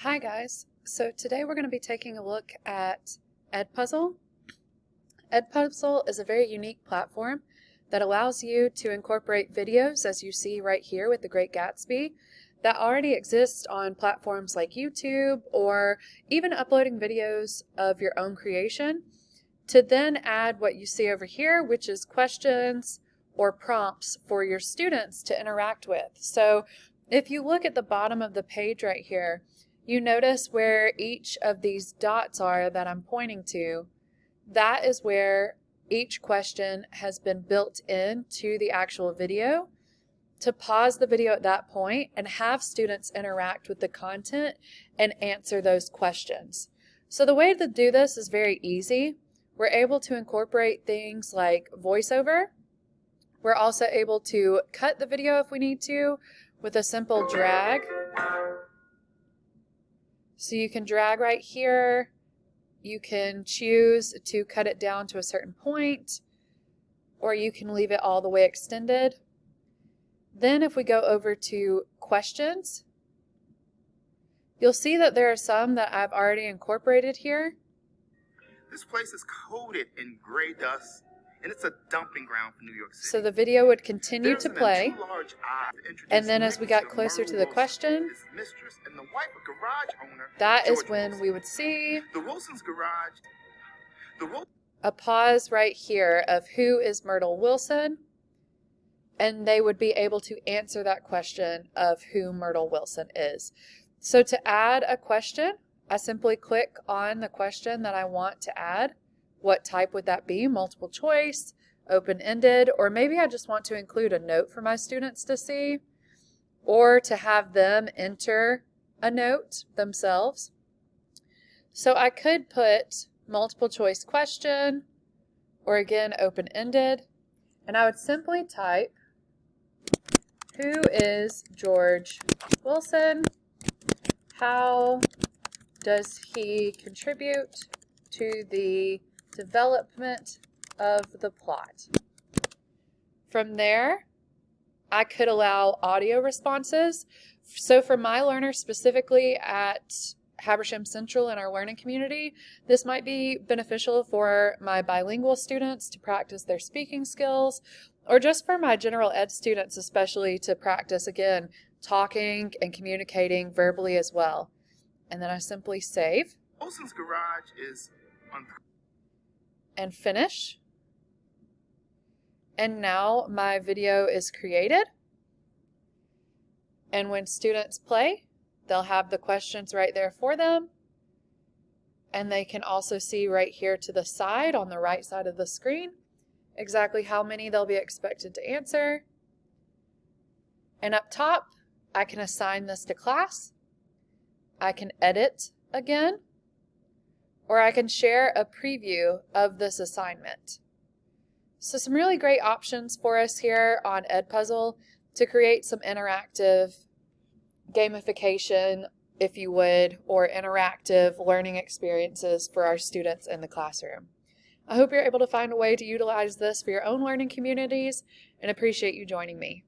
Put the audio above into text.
Hi guys, so today we're going to be taking a look at EdPuzzle. EdPuzzle is a very unique platform that allows you to incorporate videos, as you see right here with the Great Gatsby, that already exist on platforms like YouTube, or even uploading videos of your own creation, to then add what you see over here, which is questions or prompts for your students to interact with. So if you look at the bottom of the page right here, you notice where each of these dots are that I'm pointing to. That is where each question has been built into the actual video to pause the video at that point and have students interact with the content and answer those questions. So the way to do this is very easy. We're able to incorporate things like voiceover. We're also able to cut the video if we need to with a simple drag. So you can drag right here. You can choose to cut it down to a certain point, or you can leave it all the way extended. Then if we go over to questions, you'll see that there are some that I've already incorporated here. This place is coated in gray dust, and it's a dumping ground for New York City. So the video would continue to play, and then as we got closer to the question, that is when we would see the Wilson's garage. A pause right here of who is Myrtle Wilson, and they would be able to answer that question of who Myrtle Wilson is. So to add a question, I simply click on the question that I want to add. What type would that be? Multiple choice, open-ended, or maybe I just want to include a note for my students to see, or to have them enter a note themselves. So I could put multiple choice question, or again open-ended, and I would simply type, who is George Wilson? How does he contribute to the development of the plot? From there, I could allow audio responses. So for my learners specifically at Habersham Central in our learning community, this might be beneficial for my bilingual students to practice their speaking skills, or just for my general ed students especially to practice, again, talking and communicating verbally as well. And then I simply save. Wilson's garage is on and finish. And now my video is created. And when students play, they'll have the questions right there for them. And they can also see right here to the side on the right side of the screen exactly how many they'll be expected to answer. And up top, I can assign this to class. I can edit again, or I can share a preview of this assignment. So some really great options for us here on EdPuzzle to create some interactive gamification, if you would, or interactive learning experiences for our students in the classroom. I hope you're able to find a way to utilize this for your own learning communities, and appreciate you joining me.